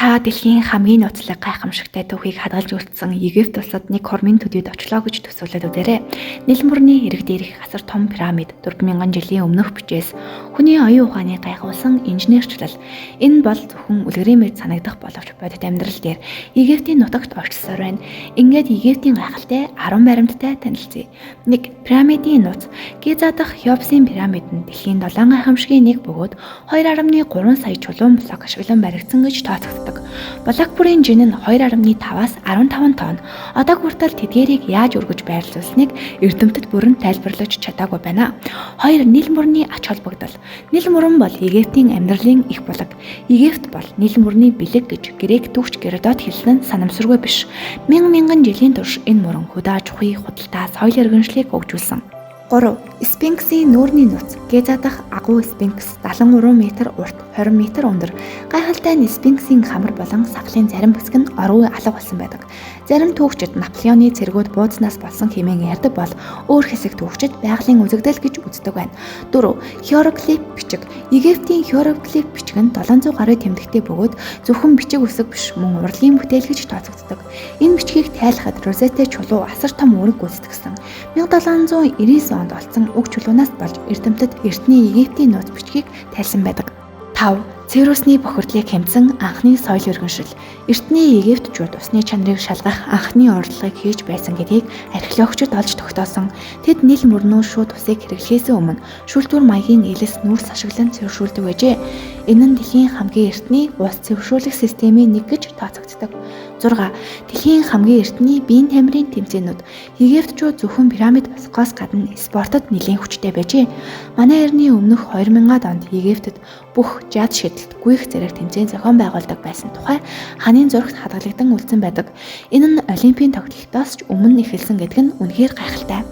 Та дэлхийн хамгийн нууцлаг гайхамшигтай түүхийг хадгалж үлдсэн Египт улсад нэг хормын төдийд очлоо гэж төсөөлөд үзээрэй. Нийл мөрний ирэг дээрх асар том пирамид 4000 жилийн өмнөх бичээс хүний оюун ухааны гайхуулсан инженерчлал. Энэ бол зөвхөн үлгэрийн мэд санагдах боловч бодит амьдрал дээр Египтийн нутагт орчсоор байна. Ингээд Египтийн гайхалтай 10 баримттай танилцъя. 1. Пирамидын нууц. Гиза дахь Хеопсын пирамид нь дэлхийн 7 гайхамшигын нэг бөгөөд 2.3 сая чулуун блок ашиглан баригдсан гэж тооцогддог. Блок бүрийн жин нь 2.5-аас 15 тонн. Одоо хүртэл тэдгээрийг яаж өргөж байрлуулсныг эрдэмтэд бүрэн тайлбарлаж чадаагүй байна. 2. Нийл мөрний ач холбогдол. Нийл мөрөн бол Египтийн амьдралын их булаг. Египт бол нийл мөрний бэлэг гэж грек түүхч Геродот хэлсэн нь санамсаргүй биш. Мянган жилийн турш энэ мөрөн хөдөө аж ахуй, худалдаа, соёл иргэншлийг хөгжүүлсэн. 3. Сфинксийн нүүрний нууц. Гиза дахь агуу сфинкс 73 м урт, 20 м өндөр. Гайхалтай нь сфинксийн хамар болон сахлын зарим хэсэг нь орой алга болсон байдаг. Зарим түүхчид Наполеоны цэргүүд буузнаас болсон хэмээн ярьдаг бол өөр хэсэг түүхчид байгалийн үзэгдэл гэж үздэг байна. 4. Хиероглиф бичиг. Египтийн хиероглиф бичиг нь 700 гаруй тэмдэгтэй бөгөөд зөвхөн бичиг үсэг биш, мөн урлагийн бүтээл гэж тооцогддог. Энэ бичгийг тайлахад Розетте чулуу асар том үүрэг гүйцэтгсэн. 1799 онд олдсон уг чулуунаас болж эрдэмтэд эртний Египтийн нууц бичгийг тайлсан байдаг. 5. Цэрусны бохирдлыг хэмжсэн анхны соёл иргэншил. Эртний Египтчууд усны чанарыг шалгах анхны орлогыг хийж байсан гэдгийг археологчид олж тогтоосон. Тэд нийл мөрнөө шууд усыг хэрэглэхээс өмнө шүүлтүр маягийн элес нүүрс ашиглан цэвэршүүлдэг байжээ. Энэ нь дэлхийн хамгийн эртний ус цэвэршүүлэх системийн нэг гэж тооцогддог. 6. Дэлхийн хамгийн эртний биеийн тамирын тэмцээнүүд. Египтчууд зөвхөн пирамид босгохоос гадна спортод нэлээд хүчтэй байжээ. Манай эртний өмнөх 2000-ад онд Египтэд бүх жад шидэлт, гүйх зэрэг тэмцээн зохион байгуулдаг байсан тухай хааны зурагт хадгалагдсан үлдсэн байдаг. Энэ нь Олимпийн тоглолтоос ч өмнө эхэлсэн гэдэг нь үнэхээр гайхалтай.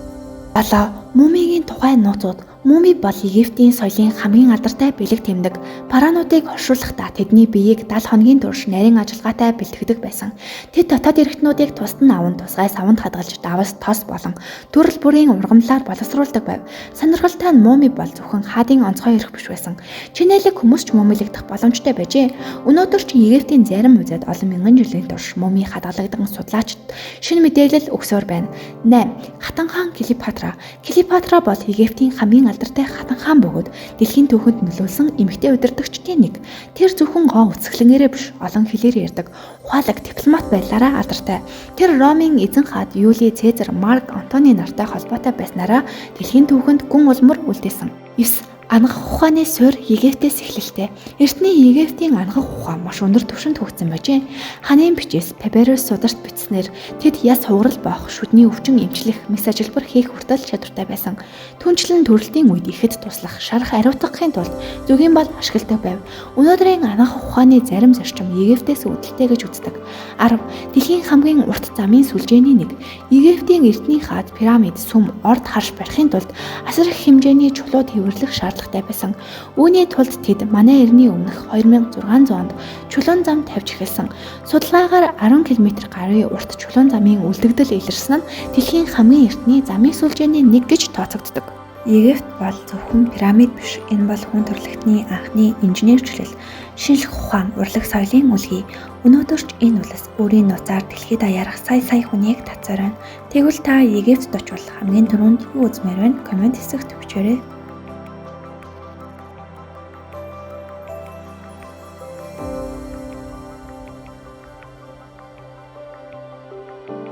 7. Мумигийн тухай нууцуд. Муми бол Египтийн соёлын хамгийн алдартай бэлэг тэмдэг. Фараонуудыг оршуулахдаа тэдний биеийг 70 хоногийн турш нарийн ажиллагаатай бэлтгэдэг байсан. Тэд дотоод эрхтнүүдийг тусад нь аван тусгай савнд хадгалж давас тос болон төрөл бүрийн ургамлаар боловсруулдаг байв. Сонирхолтой нь муми бол зөвхөн хаадын онцгой эрх биш байсан. Чинэлэг хүмүүс ч мумилэгдэх боломжтой байжээ. Өнөөдөр ч Египтийн зарим музейд олон мянган жилийн турш муми хадгалагдсан судлаачид шинэ мэдээлэл өгсөөр байна. 8. Хатан хаан Клеопатра. Клеопатра бол Египтийн хамгийн алдартай хатан хаан бөгөөд дэлхийн түүхэнд нөлөөлсөн эмэгтэй удирдагчдын нэг. Тэр зөвхөн гоо үсгэлэнгээрээ биш, олон хэлээр ярьдаг, ухаалаг дипломат байдлаараа алдартай. Тэр Ромын эзэн хаад Юли Цезар, Марк Антони нартай холбоотой байснараа дэлхийн түүхэнд гүн улмөр үлдээсэн. 9. Анхах ухааны суурь Египтээс эхэлэлтэй. Эртний Египтийн анхах ухаан маш өндөр түвшинд хөгжсөн байжээ. Хааны бичээс папирус сударт бичснээр тэд яс хугарал боох, шүдний өвчин эмчлэх, мэс ажилбар хийх хүртэл чадвартай байсан. Түнчлэн төрөлтийн үед ихэд туслах, шарах ариутгахын тулд зүгийн бол ашигладаг байв. Өнөөдрийн анхах ухааны зарим зарчим Египтээс үүдэлтэй гэж үздэг. 10. Дэлхийн хамгийн урт замын сүлжээний нэг. Египтийн эртний хаад пирамид, сүм, орд харш барихын тулд асар их хэмжээний чулуу тэмдэглэх шаардлагатай байсан. Үүний тулд тэд манай эртний өмнөх 2600 онд чулуун зам тавьж эхэлсэн. Судалгаагаар 10 км гаруй урт чулуун замын үлдэгдэл илэрсэн нь дэлхийн хамгийн эртний замын сүлжээний нэг гэж тооцогддог. Египт бол зөвхөн пирамид биш, энэ бол хүн төрөлхтний анхны инженерчлэл, шинжлэх ухаан, урлаг соёлын үлгий. Өнөөдөр ч энэ улс өөрийн нууцаар дэлхийд даярах сая хүнийг татсаар байна. Тэгвэл та Египт очвол хамгийн түрүүнд юу үзмээр байна? Комент хэсэгт бичээрэй.